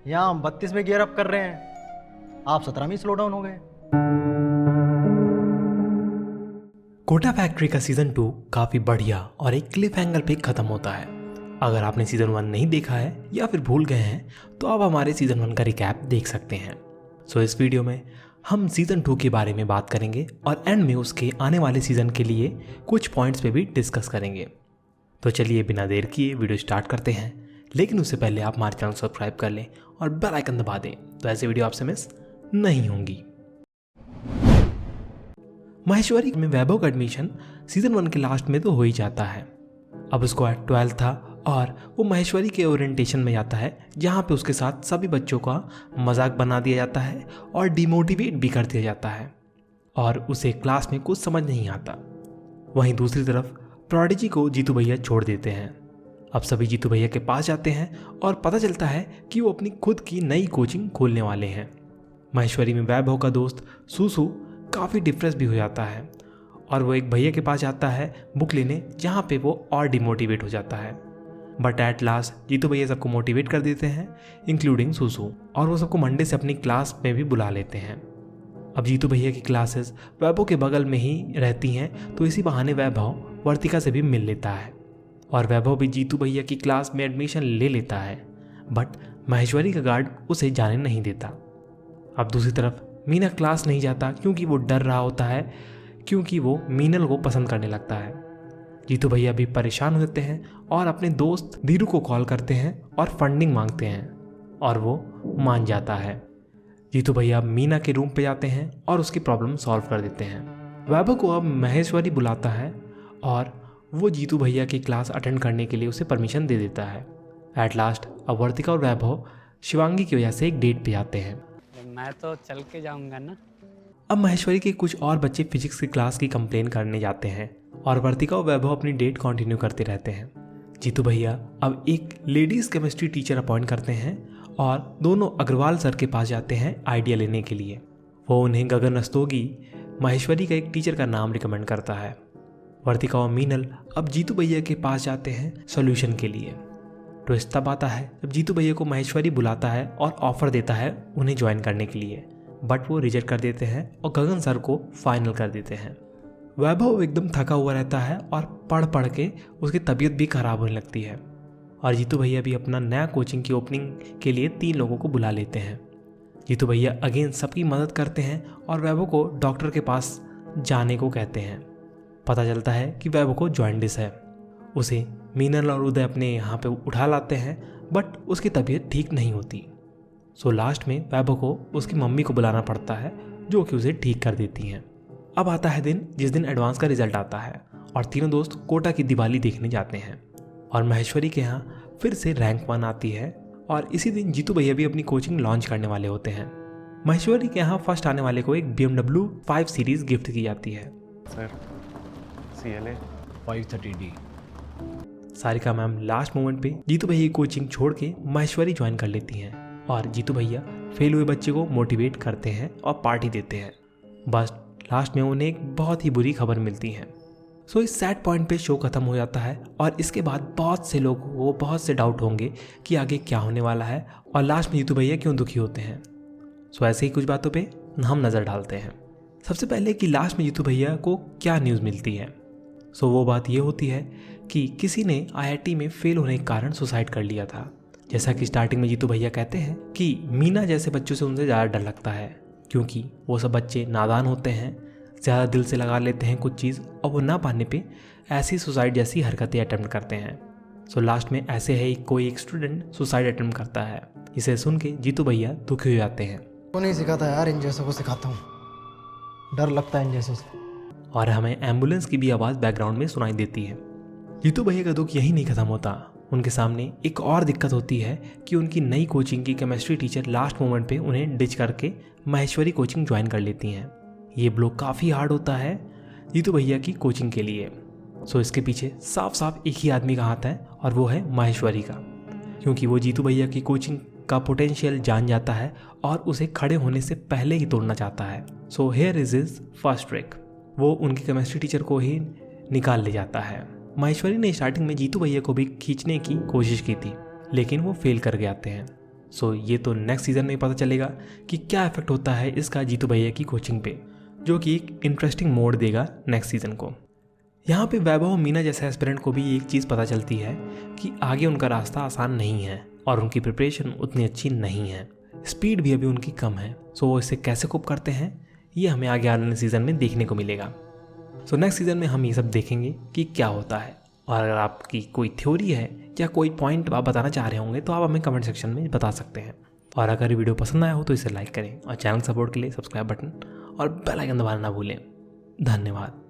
यहाँ हम 32 में गियर अप कर रहे हैं, आप 17 में स्लो डाउन हो गए। कोटा फैक्ट्री का सीजन 2 काफी बढ़िया और एक क्लिफ एंगल पे खत्म होता है। अगर आपने सीजन 1 नहीं देखा है या फिर भूल गए हैं तो आप हमारे सीजन 1 का रिकैप देख सकते हैं। सो इस वीडियो में हम सीजन 2 के बारे में बात करेंगे और एंड में उसके आने वाले सीजन के लिए कुछ पॉइंट्स पे भी डिस्कस करेंगे। तो चलिए बिना देर किए वीडियो स्टार्ट करते हैं, लेकिन उससे पहले आप हमारे चैनल सब्सक्राइब कर लें और बेल आइकन दबा दें तो ऐसे वीडियो आपसे मिस नहीं होंगी। महेश्वरी में वैभव का एडमिशन सीजन 1 के लास्ट में तो हो ही जाता है। अब उसको 12 था और वो महेश्वरी के ओरिएंटेशन में जाता है, जहाँ पे उसके साथ सभी बच्चों का मजाक बना दिया जाता है और डिमोटिवेट भी कर दिया जाता है और उसे क्लास में कुछ समझ नहीं आता। वहीं दूसरी तरफ प्रोडिजी को जीतू भैया छोड़ देते हैं। अब सभी जीतू भैया के पास जाते हैं और पता चलता है कि वो अपनी खुद की नई कोचिंग खोलने वाले हैं। महेश्वरी में वैभव का दोस्त सूसू काफ़ी डिप्रेस भी हो जाता है और वो एक भैया के पास जाता है बुक लेने, जहाँ पे वो और डिमोटिवेट हो जाता है। बट एट लास्ट जीतू भैया सबको मोटिवेट कर देते हैं, इंक्लूडिंग सूसू, और वो सबको मंडे से अपनी क्लास में भी बुला लेते हैं। अब जीतू भैया की क्लासेस वैभव के बगल में ही रहती हैं, तो इसी बहाने वैभव वर्तिका से भी मिल लेता है और वैभव भी जीतू भैया की क्लास में एडमिशन ले लेता है। बट महेश्वरी का गार्ड उसे जाने नहीं देता। अब दूसरी तरफ मीना क्लास नहीं जाता क्योंकि वो डर रहा होता है, क्योंकि वो मीनल को पसंद करने लगता है। जीतू भैया भी परेशान हो जाते हैं और अपने दोस्त धीरू को कॉल करते हैं और फंडिंग मांगते हैं और वो मान जाता है। जीतू भैया मीना के रूम पे जाते हैं और उसकी प्रॉब्लम सॉल्व कर देते हैं। वैभव को अब महेश्वरी बुलाता है और वो जीतू भैया की क्लास अटेंड करने के लिए उसे परमिशन दे देता है। एट लास्ट अब वर्तिका और वैभव शिवांगी की वजह से एक डेट पे आते हैं। मैं तो चल के जाऊंगा ना। अब महेश्वरी के कुछ और बच्चे फिजिक्स की क्लास की कंप्लेन करने जाते हैं और वर्तिका और वैभव अपनी डेट कंटिन्यू करते रहते हैं। जीतू भैया अब एक लेडीज केमिस्ट्री टीचर अपॉइंट करते हैं और दोनों अग्रवाल सर के पास जाते हैं आइडिया लेने के लिए। वो उन्हें गगन रस्तोगी, महेश्वरी का एक टीचर का नाम रिकमेंड करता है। वर्तिका और मीनल अब जीतू भैया के पास जाते हैं सॉल्यूशन के लिए। ट्विस्ट तब आता है जब जीतू भैया को महेश्वरी बुलाता है और ऑफर देता है उन्हें ज्वाइन करने के लिए, बट वो रिजेक्ट कर देते हैं और गगन सर को फाइनल कर देते हैं। वैभव एकदम थका हुआ रहता है और पढ़ पढ़ के उसकी तबीयत भी खराब होने लगती है और जीतू भैया भी अपना नया कोचिंग की ओपनिंग के लिए 3 लोगों को बुला लेते हैं। जीतू भैया अगेन सबकी मदद करते हैं और वैभव को डॉक्टर के पास जाने को कहते हैं। पता चलता है कि वैभव को जॉइंडिस है। उसे मीनल और उदय अपने यहाँ पे उठा लाते हैं, बट उसकी तबीयत ठीक नहीं होती। सो लास्ट में वैभव को उसकी मम्मी को बुलाना पड़ता है, जो कि उसे ठीक कर देती हैं। अब आता है दिन जिस दिन एडवांस का रिजल्ट आता है और तीनों दोस्त कोटा की दिवाली देखने जाते हैं और महेश्वरी के यहाँ फिर से रैंक 1 आती है और इसी दिन जीतू भैया भी अपनी कोचिंग लॉन्च करने वाले होते हैं। महेश्वरी के यहाँ फर्स्ट आने वाले को एक BMW 5 सीरीज गिफ्ट की जाती है। Sir CLA 530D। Sarika ma'am last moment पे जीतू भैया की कोचिंग छोड़ के महेश्वरी ज्वाइन कर लेती हैं और जीतू भैया फेल हुए बच्चे को मोटिवेट करते हैं और पार्टी देते हैं। बस लास्ट में उन्हें एक बहुत ही बुरी खबर मिलती है। सो इस सैड पॉइंट पे शो खत्म हो जाता है और इसके बाद बहुत से लोगों को बहुत से डाउट होंगे कि आगे क्या होने वाला है और लास्ट में जीतू भैया क्यों दुखी होते हैं। सो ऐसे ही कुछ बातों पे हम नज़र डालते हैं। सबसे पहले कि लास्ट में जीतू भैया को क्या न्यूज़ मिलती है। सो वो बात ये होती है कि किसी ने IIT में फेल होने के कारण सुसाइड कर लिया था। जैसा कि स्टार्टिंग में जीतू भैया कहते हैं कि मीना जैसे बच्चों से उनसे ज़्यादा डर लगता है, क्योंकि वो सब बच्चे नादान होते हैं, ज़्यादा दिल से लगा लेते हैं कुछ चीज़ और वो ना पाने पे ऐसी सुसाइड जैसी हरकतें अटेम्प्ट करते हैं। सो लास्ट में ऐसे है कोई एक स्टूडेंट सुसाइड अटेम्प्ट करता है। इसे सुन के जीतू भैया दुखी हो जाते हैं। को नहीं सिखाता यार, इन जैसों को सिखाता हूँ, डर लगता है इन जैसों से। और हमें एम्बुलेंस की भी आवाज़ बैकग्राउंड में सुनाई देती है। जीतू भैया का दुख यही नहीं खत्म होता। उनके सामने एक और दिक्कत होती है कि उनकी नई कोचिंग की केमिस्ट्री टीचर लास्ट मोमेंट पे उन्हें डिच करके महेश्वरी कोचिंग ज्वाइन कर लेती हैं। ये ब्लो काफ़ी हार्ड होता है जीतू भैया की कोचिंग के लिए। सो इसके पीछे साफ साफ एक ही आदमी का हाथ है और वो है महेश्वरी का, क्योंकि वो जीतू भैया की कोचिंग का पोटेंशियल जान जाता है और उसे खड़े होने से पहले ही तोड़ना चाहता है। So here is his first trick. वो उनकी केमिस्ट्री टीचर को ही निकाल ले जाता है। महेश्वरी ने स्टार्टिंग में जीतू भैया को भी खींचने की कोशिश की थी, लेकिन वो फेल कर जाते हैं। सो ये तो नेक्स्ट सीज़न में पता चलेगा कि क्या इफेक्ट होता है इसका जीतू भैया की कोचिंग पे, जो कि एक इंटरेस्टिंग मोड़ देगा नेक्स्ट सीज़न को। यहाँ पे वैभव और मीना जैसे एस्पिरेंट को भी एक चीज़ पता चलती है कि आगे उनका रास्ता आसान नहीं है और उनकी प्रिपरेशन उतनी अच्छी नहीं है, स्पीड भी अभी उनकी कम है। सो वो इससे कैसे कोप करते हैं ये हमें आगे आने वाले सीज़न में देखने को मिलेगा। सो नेक्स्ट सीज़न में हम ये सब देखेंगे कि क्या होता है। और अगर आपकी कोई थ्योरी है या कोई पॉइंट आप बताना चाह रहे होंगे तो आप हमें कमेंट सेक्शन में बता सकते हैं। और अगर वीडियो पसंद आया हो तो इसे लाइक करें और चैनल सपोर्ट के लिए सब्सक्राइब बटन और बेल आइकन दबाना ना भूलें। धन्यवाद।